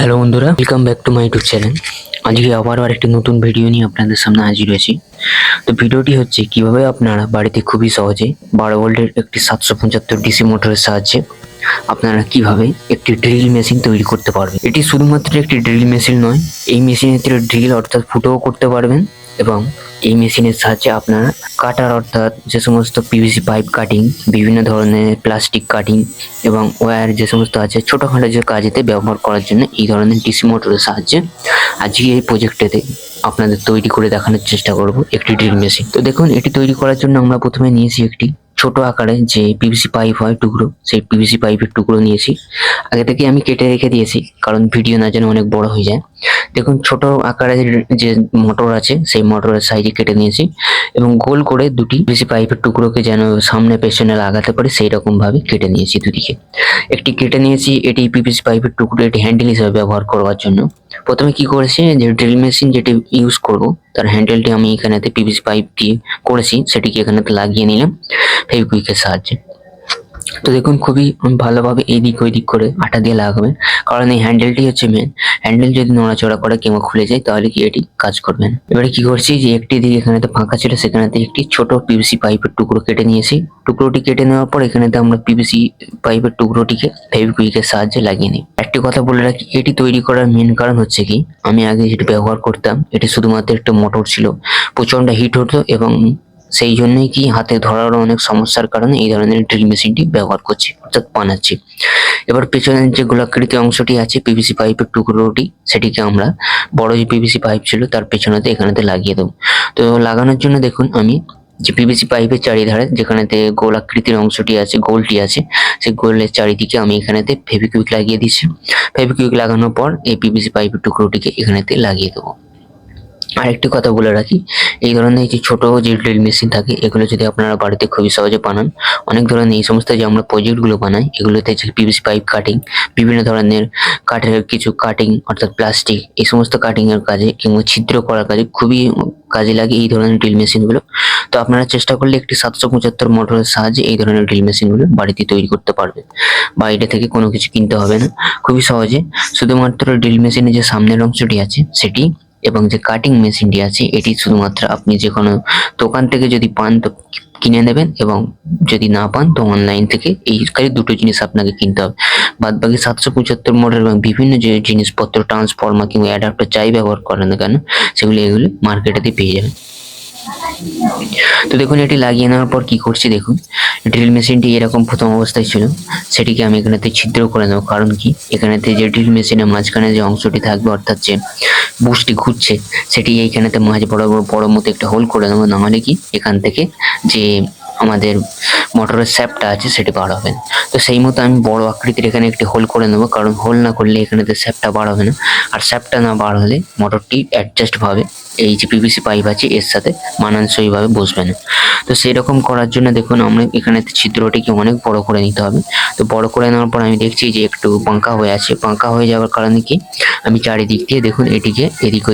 Hello বন্ধুরা, welcome back to my YouTube channel. আজকে আবারও আরেকটি নতুন ভিডিও নিয়ে আপনাদের সামনে হাজির হয়েছি। তো ভিডিওটি হচ্ছে কিভাবে আপনারা বাড়িতে খুবই সহজে 12 ভোল্টের একটি 775 ডিসি মোটরের সাহায্যে আপনারা কিভাবে একটি ড্রিল মেশিন তৈরি করতে পারবেন। এটি শুধুমাত্র একটি ড্রিল মেশিন নয়, এই মেশিনের ড্রিল অর্থাৎ ফুটোও করতে পারবেন এবং এই মেশিনের সাহায্যে আপনারা কাটার অর্থাৎ যে সমস্ত পিভিসি পাইপ কাটিং, বিভিন্ন ধরনের প্লাস্টিক কাটিং এবং ওয়্যার যে সমস্ত আছে ছোটোখাটো যে কাজেতে ব্যবহার করার জন্য এই ধরনের ডিসি মোটরের সাহায্যে আজকে এই প্রজেক্টেতে আপনাদের তৈরি করে দেখানোর চেষ্টা করব একটি ড্রিল মেশিন। তো দেখুন, এটি তৈরি করার জন্য আমরা প্রথমে নিয়েছি একটি ছোট আকারে যে পিভিসি পাইপ হয় টুকরো, সেই পিভিসি পাইপের টুকরো নিয়েছি। আগে থেকে আমি কেটে রেখে দিয়েছি কারণ ভিডিও না যেন অনেক বড় হয়ে যায়। দেখুন, ছোট আকারে যে মোটর আছে সেই মোটরের সাইজে কেটে নিয়েছি এবং গোল করে দুটি পিভিসি পাইপের টুকরোকে যেন সামনে পেছনে লাগাতে পারি সেই রকম ভাবে কেটে নিয়েছি দুদিকে। একটি কেটে নিয়েছি এটি পিভিসি পাইপের টুকরো, এটি হ্যান্ডেল হিসেবে ব্যবহার করার জন্য। প্রথমে কি করেছি যে ড্রিল মেশিন যেটি ইউজ করব তার হ্যান্ডেলটি আমি এখানেতে পিভিসি পাইপ দিয়ে করেছি সেটিকে এখানেতে লাগিয়ে নিলাম ফেভিকুইকের সাহায্যে। তো দেখুন, খুবই ভালোভাবে এদিক ওইদিক করে আঠা দিয়ে লাগাবেন কারণ এই হ্যান্ডেলটি হচ্ছে মেন। হ্যান্ডেল যদি নড়াচড়া করে কিংবা খুলে যায় তাহলে কি এটি কাজ করবে না। এবারে কি করছি যে একটি দিক এখানেতে ফাঁকা ছিল সেখানেতে একটি ছোট পিভিসি পাইপের টুকরো কেটে নিয়েছি। টুকরোটি কেটে নেওয়ার পর এখানেতে আমরা পিভিসি পাইপের টুকরোটিকে ফেভিকুইকের সাহায্যে লাগিয়ে নিই। একটি কথা বলে রাখি, এটি তৈরি করার মেন কারণ হচ্ছে কি, আমি আগে যেটি ব্যবহার করতাম এটি শুধুমাত্র একটা মোটর ছিল, প্রচন্ড হিট হতো এবং সেই জন্যই কি হাতে ধরারও অনেক সমস্যার কারণে এই ধরনের ড্রিল মেশিনটি ব্যবহার করছি অর্থাৎ বানাচ্ছি। এবার পেছনের যে গোলাকৃতি অংশটি আছে পিভিসি পাইপের টুকরোটি, সেটিকে আমরা বড় যে পিভিসি পাইপ ছিল তার পেছনেতে এখানেতে লাগিয়ে দেবো। তো লাগানোর জন্য দেখুন, আমি যে পিভিসি পাইপের চারিধারে যেখানেতে গোলাকৃতির অংশটি আছে, গোলটি আছে, সেই গোলের চারিদিকে আমি এখানেতে ফেভিকুইক লাগিয়ে দিচ্ছি। ফেভিকুইক লাগানোর পর এই পিভিসি পাইপের টুকরোটিকে এখানেতে লাগিয়ে দেবো। আরেকটি কথা বলে রাখি, এই ধরনের যে ছোট যে ড্রিল মেশিন থাকে এগুলো যদি আপনারা বাড়িতে খুবই সহজে বানান, অনেক ধরনের এই সমস্ত যে আমরা প্রজেক্টগুলো বানাই এগুলোতে যে পিভিসি পাইপ কাটিং, বিভিন্ন ধরনের কাঠের কিছু কাটিং অর্থাৎ প্লাস্টিক, এই সমস্ত কাটিং এর কাজে কিংবা ছিদ্র করার কাজে খুবই কাজে লাগে এই ধরনের ড্রিল মেশিনগুলো। তো আপনারা চেষ্টা করলে একটি 775 মোটরের সাহায্যে এই ধরনের ড্রিল মেশিনগুলো বাড়িতে তৈরি করতে পারবেন। বাইরে থেকে কোনো কিছু কিনতে হবে না, খুবই সহজে শুধুমাত্র ড্রিল মেশিনের যে সামনের অংশটি আছে সেটি এবং যে কাটিং মেশিনটি আছে এটি শুধুমাত্র আপনি যে কোনো দোকান থেকে যদি পান তো কিনে নেবেন এবং যদি না পান তো অনলাইন থেকে এই দুটো জিনিস আপনাকে কিনতে হবে। বাদ বাকি 775 মডেল এবং বিভিন্ন যে জিনিসপত্র ট্রান্সফর্মার কিংবা অ্যাডাপ্টার যাই ব্যবহার করেন না কেন এগুলো মার্কেটেতে পেয়ে যাবেন। তো দেখুন, এটি লাগিয়ে নেওয়ার পর কি করছি দেখুন, ড্রিল মেশিনটি এরকম প্রথম অবস্থায় ছিল, সেটিকে আমি এখানেতে ছিদ্র করে নেবো। কারণ কি, এখানেতে যে ড্রিল মেশিনের মাঝখানে যে অংশটি থাকবে অর্থাৎ যে বুশটি ঘুরছে সেটি এইখানেতে মাঝে বড় মতো একটা হোল করে নেবো, নাহলে কি এখান থেকে যে আমাদের মোটরের শ্যাফটটা আছে সেটি বার হবে না। তো সেই মতো আমি বড় আকৃতির এখানে একটি হোল করে নেবো, কারণ হোল না করলে এখানেতে শ্যাফটটা বার হবে না, আর শ্যাফটটা না বার হলে মোটরটি অ্যাডজাস্ট ভাবে এই যে পিভিসি পাইপ আছে এর সাথে মানানসই ভাবে বসবে না। তো সেই রকম করার জন্য দেখুন, আমরা এখানে ছিদ্রটিকে অনেক বড় করে নিতে হবে। তো বড় করে নেওয়ার পর আমি দেখছি যে একটু বাঁকা হয়ে আছে, বাঁকা হয়ে যাওয়ার কারণে কি আমি চারিদিক দিয়ে দেখুন এটিকে এদিক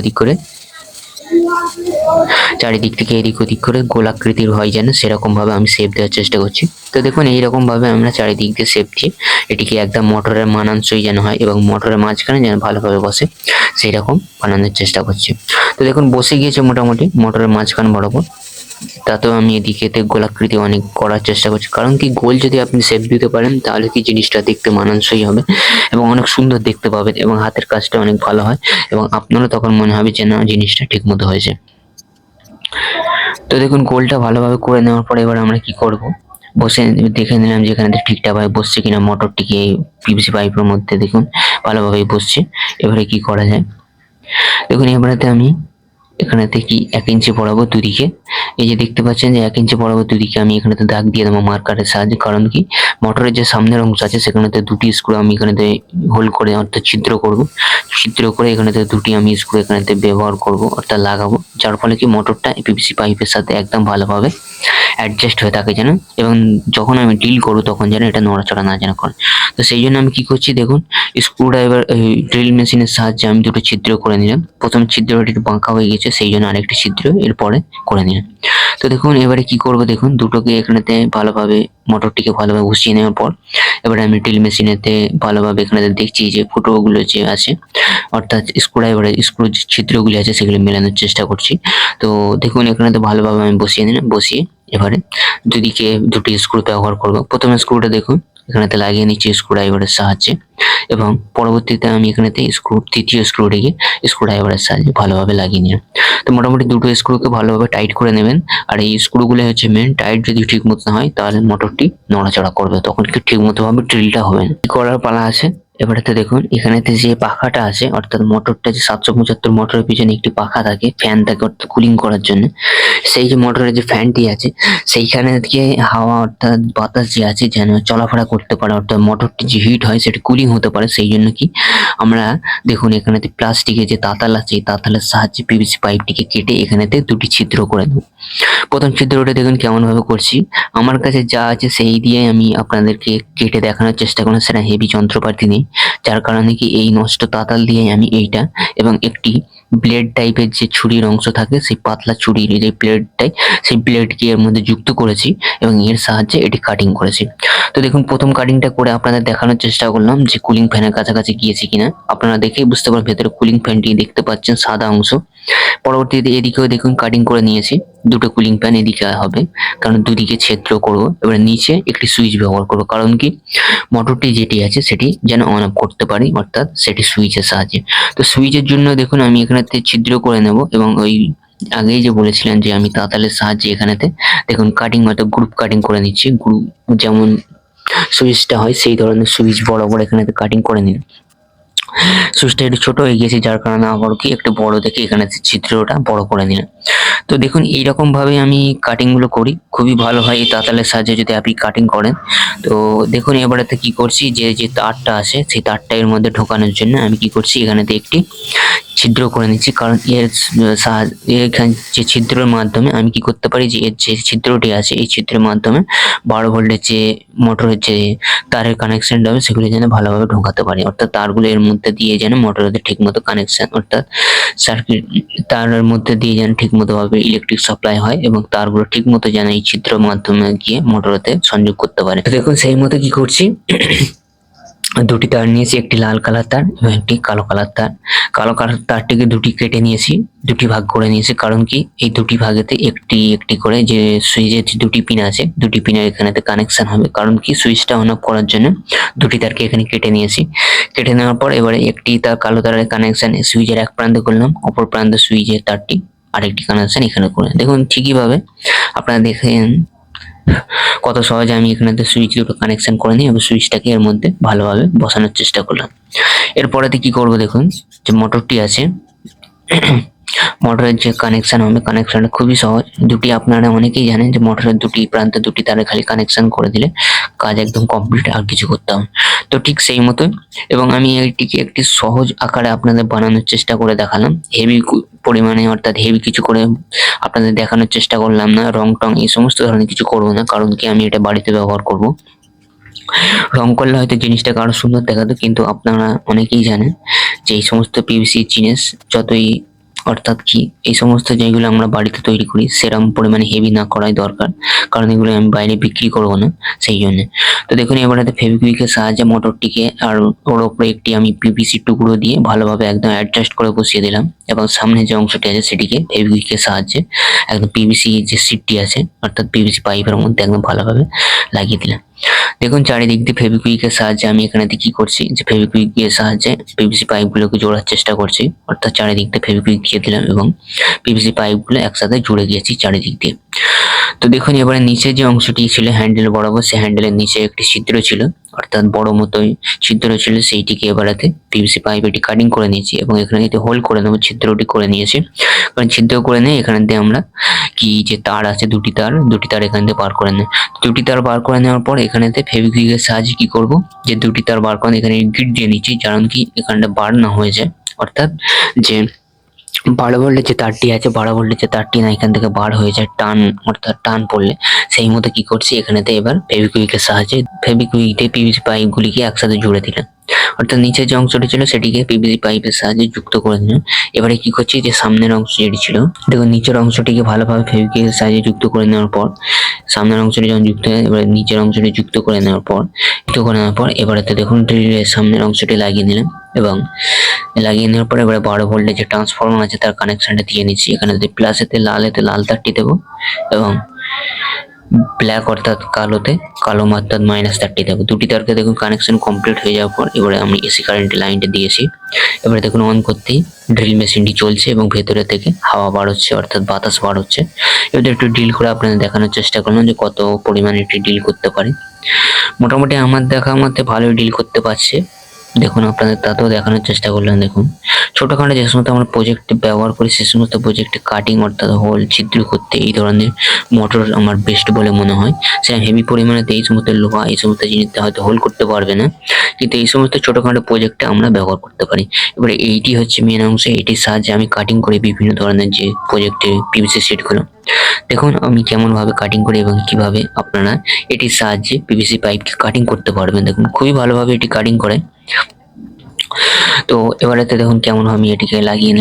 ওদিক করে গোলাকৃতির হয় যেন সেরকম ভাবে আমি শেপ দেওয়ার চেষ্টা করছি। তো দেখুন, এইরকম ভাবে আমরা চারিদিক দিয়ে শেপ দিয়ে এটিকে একদম মোটরের মানানসই যেন হয় এবং মোটরের মাঝখানে যেন ভালোভাবে বসে সেই রকম বানানোর চেষ্টা করছি। তো দেখুন, বসে গিয়েছে মোটামুটি মোটরের মাঝখান বরাবর। তাতেও আমি এদিকেতে গোলাকৃতি অনেক করার চেষ্টা করছি, কারণ কি গোল যদি আপনি শেপ দিতে পারেন তাহলে কি জিনিসটা দেখতে মানানসই হবে এবং অনেক সুন্দর দেখতে পাবেন এবং হাতের কাজটা অনেক ভালো হয় এবং আপনারও তখন মনে হবে যে না, জিনিসটা ঠিক মতো হয়েছে। তো দেখুন, গোলটা ভালোভাবে করে নেওয়ার পরে এবার আমরা কি করব, বসে দেখে নিলাম যে এখানে ঠিকঠাক ভাবে বসছে কিনা মোটরটিকে পিভিসি পাইপের মধ্যে। দেখুন ভালোভাবেই বসছে। এবারে কি করা যায় দেখুন, এবারেতে আমি এখানেতে কি 1 ইঞ্চি বরাবর দুদিকে, এই যে দেখতে পাচ্ছেন যে 1 ইঞ্চি বরাবর দুদিকে আমি এখানেতে দাগ দিয়ে দেবো মার্কারের সাহায্যে। কারণ কি, মোটরের যে সামনের অংশ আছে সেখানেতে দুটি স্ক্রু আমি এখানেতে হোল করে অর্থাৎ ছিদ্র করব। ছিদ্র করে এখানেতে দুটি আমি স্ক্রু এখানেতে ব্যবহার করব অর্থাৎ লাগাবো, যার ফলে কি মোটরটা পিভিসি পাইপের সাথে একদম ভালোভাবে অ্যাডজাস্ট হয়ে থাকে যেন, এবং যখন আমি ড্রিল করবো তখন যেন এটা নড়াচড়া না যেন করে। তো সেই জন্য আমি কি করছি দেখুন, স্ক্রুড্রাইভার ড্রিল মেশিনের সাহায্যে আমি দুটো ছিদ্র করে নিলাম। প্রথম ছিদ্রটি একটু বাঁকা হয়ে গেছে সেই জন্য আরেকটি ছিদ্র এরপরে করে নিলাম। তো দেখুন এবারে কি করব, দেখুন দুটোকে এখানেতে ভালোভাবে মোটরটিকে ভালোভাবে বসিয়ে নেওয়ার পর এবারে আমি ড্রিল মেশিনেতে ভালোভাবে এখানেতে দেখছি যে ফুটোগুলো যে আছে, অর্থাৎ স্ক্রুর যে ছিদ্রগুলি আছে সেগুলি মেলানোর চেষ্টা করছি। তো দেখুন এখানেতে ভালোভাবে আমি বসিয়ে নিলাম, বসিয়ে এবারে দুদিকে দুটি স্ক্রু ব্যবহার করব। প্রথমে স্ক্রুটা দেখুন এখানেতে লাগিয়ে নিচ্ছি স্ক্রুড্রাইভারের সাহায্যে, এবং পরবর্তীতে আমি এখানেতে তৃতীয় স্ক্রুটিকে স্ক্রুড্রাইভারের সাহায্যে ভালোভাবে লাগিয়ে নিলাম। তো মোটামুটি দুটো স্ক্রুকে ভালোভাবে টাইট করে নেবেন। আর এই স্ক্রুগুলো হচ্ছে মেন, টাইট যদি ঠিক মতো না হয় তাহলে মোটরটি নড়াচড়া করবে, তখন কি ঠিক মতো ভাবে ড্রিলটা হবে না। কি করার পালা আছে এবারেতে, দেখুন এখানেতে যে পাখাটা আছে, অর্থাৎ মোটরটা যে 775 মোটরের পিছনে একটি পাখা থাকে, ফ্যান থাকে অর্থাৎ কুলিং করার জন্য। সেই যে মোটরের যে ফ্যানটি আছে সেইখানে থেকে হাওয়া অর্থাৎ বাতাস যে আছে যেন চলাফেরা করতে পারে, অর্থাৎ মোটরটি যে হিট হয় সেটা কুলিং হতে পারে। সেই জন্য কি আমরা দেখুন এখানেতে প্লাস্টিকের যে তাতাল আছে এই তাতালের সাহায্যে পিভিসি পাইপটিকে কেটে এখানেতে দুটি ছিদ্র করে দেবো। প্রথম ছিদ্রটা দেখুন কেমন ভাবে করছি, আমার কাছে যা আছে সেই দিয়ে আমি আপনাদেরকে কেটে দেখানোর চেষ্টা করলাম। সেটা হেভি যন্ত্রপাতি নেই, যার কারণে কি এই নষ্ট তাতাল দিয়ে আমি এইটা এবং একটি ব্লেড টাইপের যে ছুরির অংশ থাকে সেই পাতলা ছুরির যে ব্লেডটাই সেই ব্লেডকে এর মধ্যে যুক্ত করেছি এবং এর সাহায্যে এটি কাটিং করেছি। তো দেখুন প্রথম কাটিংটা করে আপনাদের দেখানোর চেষ্টা করলাম যে কুলিং ফ্যানের কাছাকাছি গিয়েছে কিনা। আপনারা দেখেই বুঝতে পারবেন ভেতরে কুলিং ফ্যানটি দেখতে পাচ্ছেন সাদা অংশ। পরবর্তীতে এদিকেও দেখুন কাটিং করে নিয়েছি, দুটো কুলিং ফ্যান এদিকে হবে কারণ দুদিকে ছিদ্র করব। এবার নিচে একটি সুইচ ব্যবহার করব, কারণ কি মোটরটি যেটি আছে সেটি যেন অন অফ করতে পারি, অর্থাৎ সেটি সুইচের সাহায্যে। তো সুইচের জন্য দেখুন আমি এখানেতে ছিদ্র করে নেব এবং ওই আগেই যে বলেছিলেন যে আমি তাতালের সাহায্যে এখানেতে দেখুন কাটিং অর্থাৎ গ্রুপ কাটিং করে নিচ্ছি। গ্রুপ যেমন সুইচটা হয় সেই ধরনের সুইচ বরাবর এখানেতে কাটিং করে নিন। সুইচটা একটু ছোট হয়ে গেছে যার কারণে আবার কি একটু বড় দেখে এখানে ছিদ্রটা বড় করে নিলাম। তো দেখুন এইরকম ভাবে আমি কাটিং গুলো করি, খুবই ভালো হয় এই তাতালের সাহায্যে যদি আপনি কাটিং করেন। তো দেখুন এবারেতে কি করছি, যে যে তারটা আছে সেই তারটা এর মধ্যে ঢোকানোর জন্য আমি কি করছি এখানেতে একটি ছিদ্র করে নিচ্ছি, কারণ এর এখানে যে ছিদ্রের মাধ্যমে আমি কি করতে পারি যে এর যে ছিদ্রটি আছে এই ছিদ্রের মাধ্যমে 12 ভোল্টের যে মোটরের যে তারের কানেকশনটা হবে সেগুলি যেন ভালোভাবে ঢোকাতে পারি, অর্থাৎ তারগুলো এর মধ্যে দিয়ে যেন মোটরের ঠিক মতো কানেকশন অর্থাৎ সার্কিট তারের মধ্যে দিয়ে যেন ঠিক মতো ভাবে ইলেকট্রিক সাপ্লাই হয় এবং তারগুলো ঠিক মতো যেন এই ছিদ্রের মাধ্যমে গিয়ে মোটরেতে সংযোগ করতে পারে। তো দেখুন সেই মতো কি করছি, দুটি তার নিয়েছি, একটি লাল কালার তার এবং একটি কালো কালার তার। কালো কালার তারটিকে দুটি কেটে নিয়েছি, দুটি ভাগ করে নিয়েছি, কারণ কি এই দুটি ভাগেতে একটি একটি করে যে সুইচের যে দুটি পিন আছে দুটি পিনের এখানেতে কানেকশন হবে, কারণ কি সুইচটা অন অফ করার জন্য দুটি তারকে এখানে কেটে নিয়েছি। কেটে নেওয়ার পর এবারে একটি তার কালো তারের কানেকশন সুইচের এক প্রান্তে করলাম, অপর প্রান্তে সুইচের তারটি আরেকটি কানেকশন এখানে করে। দেখুন ঠিকই ভাবে আপনারা দেখেন কত সহজে আমি এখানেতে সুইচ দুটো কানেকশন করে নিই এবং সুইচটাকে এর মধ্যে ভালোভাবে বসানোর চেষ্টা করলাম। এরপরেতে কি করব, দেখুন যে মোটরটি আছে মোটরের যে কানেকশন হবে কানেকশনটা খুবই সহজ। দুটি আপনারা অনেকেই জানেন যে মোটরের দুটি প্রান্তে দুটি তারে খালি কানেকশন করে দিলে কাজ একদম কমপ্লিট, আর কিছু করতে হবে। তো ঠিক সেই মতোই এবং আমি এইটিকে একটি সহজ আকারে আপনাদের বানানোর চেষ্টা করে দেখালাম, হেভি পরিমাণে অর্থাৎ হেভি কিছু করে আপনাদের দেখানোর চেষ্টা করলাম না। রং টং এই সমস্ত ধরনের কিছু করবো না, কারণ কি আমি এটা বাড়িতে ব্যবহার করব। রং করলে হয়তো জিনিসটাকে আরো সুন্দর দেখাতো, কিন্তু আপনারা অনেকেই জানেন যে এই সমস্ত পিভিসি জিনিস যতই অর্থাৎ কি এই সমস্ত যেগুলো আমরা বাড়িতে তৈরি করি সেরকম পরিমাণে হেভি না করাই দরকার, কারণ এগুলো আমি বাইরে বিক্রি করবো না সেই জন্য। তো দেখুন এবারে ফেভিকুইকের সাহায্যে মোটরটিকে আর ওর উপরে একটি আমি পিভিসি টুকরো দিয়ে ভালোভাবে একদম অ্যাডজাস্ট করে বসিয়ে দিলাম এবং সামনে যে অংশটি আছে সেটিকে ফেভিকুইকের সাহায্যে একদম পিভিসি যে সিটটি আছে অর্থাৎ পিভিসি পাইপের মধ্যে একদম ভালোভাবে লাগিয়ে দিলাম। দেখুন চারিদিক দিয়ে ফেভিকুইকের সাহায্যে আমি এখানে কি করছি যে ফেভিকুইকের সাহায্যে পিভিসি পাইপগুলোকে জোড়ার চেষ্টা করছি, অর্থাৎ চারিদিক দিয়ে ফেভিকুইক দিয়ে দিলাম এবং পিভিসি পাইপগুলো একসাথে জুড়ে গিয়েছি চারিদিক দিয়ে। তো দেখুন এবারে নিচে যে অংশটি ছিল হ্যান্ডেল বরাবর, সেই হ্যান্ডেলের নিচে একটি ছিদ্র ছিল অর্থাৎ বড় মতোই ছিদ্র ছিল, সেইটিকে এবারেতে পিভিসি পাইপ এটি কাটিং করে নিয়েছি এবং এখানে হোল করে নেবো, ছিদ্রটি করে নিয়েছি। কারণ ছিদ্র করে নিয়ে এখানে দিয়ে আমরা কি যে তার আছে দুটি তার এখান থেকে বার করে নেয়। দুটি তার বার করে নেওয়ার পর এখানেতে ফেভিকুইকের সাহায্যে কি করব যে দুটি তার বার করে এখানে গিট দিয়ে নিচ্ছি, কারণ কি এখানটা বার না হয়ে যায়, অর্থাৎ যে 12 ভোল্টের যে তারটি আছে, 12 ভোল্টের যে তারটি না এখান থেকে বার হয়ে যায় টান, অর্থাৎ টান পড়লে সেই মতো কি করছি এখানেতে এবার ফেভিকুইকের সাহায্যে ফেভিকুইক দিয়ে পিভিসি পাইপ গুলিকে একসাথে জুড়ে দিলাম। অর্থাৎ নিচের যে অংশটি ছিল সেটিকে পিভিসি পাইপের সাহায্যে যুক্ত করে দিলাম। এবারে কি করছি যে সামনের অংশ যেটি ছিল, দেখুন নিচের অংশটিকে ভালোভাবে ফেভিকুইকের সাহায্যে যুক্ত করে নেওয়ার পর সামনের অংশটি যখন যুক্ত হয় এবারে নিচের অংশটি যুক্ত করে নেওয়ার পর এবারেতে দেখুন ড্রিলের সামনের অংশটি লাগিয়ে নিলাম এবং লাগিয়ে নেওয়ার পর এবারে 12 ভোল্টের যে ট্রান্সফরমার আছে তার কানেকশনটা দিয়ে নিচ্ছি। এখানে যদি প্লাসেতে লাল তারটি দেবো এবং ব্ল্যাক অর্থাৎ কালোতে কালো অর্থাৎ মাইনাস তারটি দেবো। দুটি তারকে দেখুন কানেকশন কমপ্লিট হয়ে যাওয়ার পর এবারে আমি এসি কারেন্টের লাইনটা দিয়েছি। এবারে দেখুন অন করতেই ড্রিল মেশিনটি চলছে এবং ভেতরে থেকে হাওয়া বার হচ্ছে অর্থাৎ বাতাস বার হচ্ছে। এবার একটু ড্রিল করে আপনাদের দেখানোর চেষ্টা করলাম যে কত পরিমাণে এটি ড্রিল করতে পারে। মোটামুটি আমার দেখা মতে ভালোই ডিল করতে পারছে। দেখুন আপনাদের তাতেও দেখানোর চেষ্টা করলাম। দেখুন ছোটখাটো যে সমস্ত আমরা প্রজেক্টে ব্যবহার করি সে সমস্ত প্রজেক্টে কাটিং অর্থাৎ হোল ছিদ্র করতে এই ধরনের মোটর আমার বেস্ট বলে মনে হয়। সেটা হেভি পরিমাণে এই সমস্ত লোহা এই সমস্ত জিনিসটা হয়তো হোল করতে পারবে না, কিন্তু এই সমস্ত ছোটখাটো প্রজেক্টে আমরা ব্যবহার করতে পারি। এবারে এইটি হচ্ছে মেন অংশ, এটির সাহায্যে আমি কাটিং করি বিভিন্ন ধরনের যে প্রজেক্টে পিভিসি শিটগুলো। দেখুন আমি কেমন ভাবে কাটিং করি এবং কিভাবে আপনারা এটির সাহায্যে পিভিসি পাইপকে কাটিং করতে পারবেন। দেখুন খুবই ভালোভাবে এটি কাটিং করে। তো এবারেতে দেখুন কেমন আমি এটিকে লাগিয়ে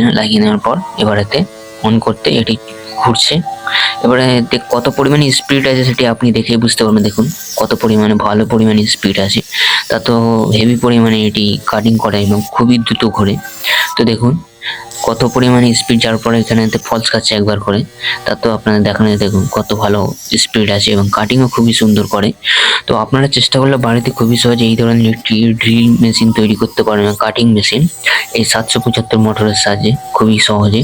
নেওয়ার পর এবারেতে অন করতে এটি ঘুরছে। এবারে কত পরিমাণে স্পিড আছে সেটি আপনি দেখেই বুঝতে পারবেন। দেখুন কত পরিমাণে ভালো পরিমাণে স্পিড আছে, তা তো হেভি পরিমাণে এটি কাটিং করে এবং খুবই দ্রুত ঘোরে। তো দেখুন কত পরিমাণে স্পিড, যার পরে এখানে ফলস কাটছে একবার করে, তা তো আপনারা দেখানো দেখুন কত ভালো স্পিড আছে এবং কাটিংও খুবই সুন্দর করে। তো আপনারা চেষ্টা করলে বাড়িতে খুবই সহজে এই ধরনের একটি ড্রিল মেশিন তৈরি করতে পারবেন, কাটিং মেশিন এই 775 মোটরের সাহায্যে খুবই সহজে।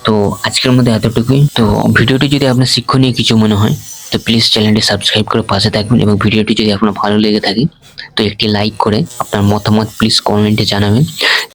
তো আজকের মধ্যে এতটুকুই। তো ভিডিওটি যদি আপনার শিক্ষণীয় কিছু মনে হয় তো প্লিজ চ্যানেলটি সাবস্ক্রাইব করে পাশে থাকবেন এবং ভিডিওটি যদি আপনার ভালো লেগে থাকে তো একটি লাইক করে আপনার মতামত প্লিজ কমেন্টে জানাবেন।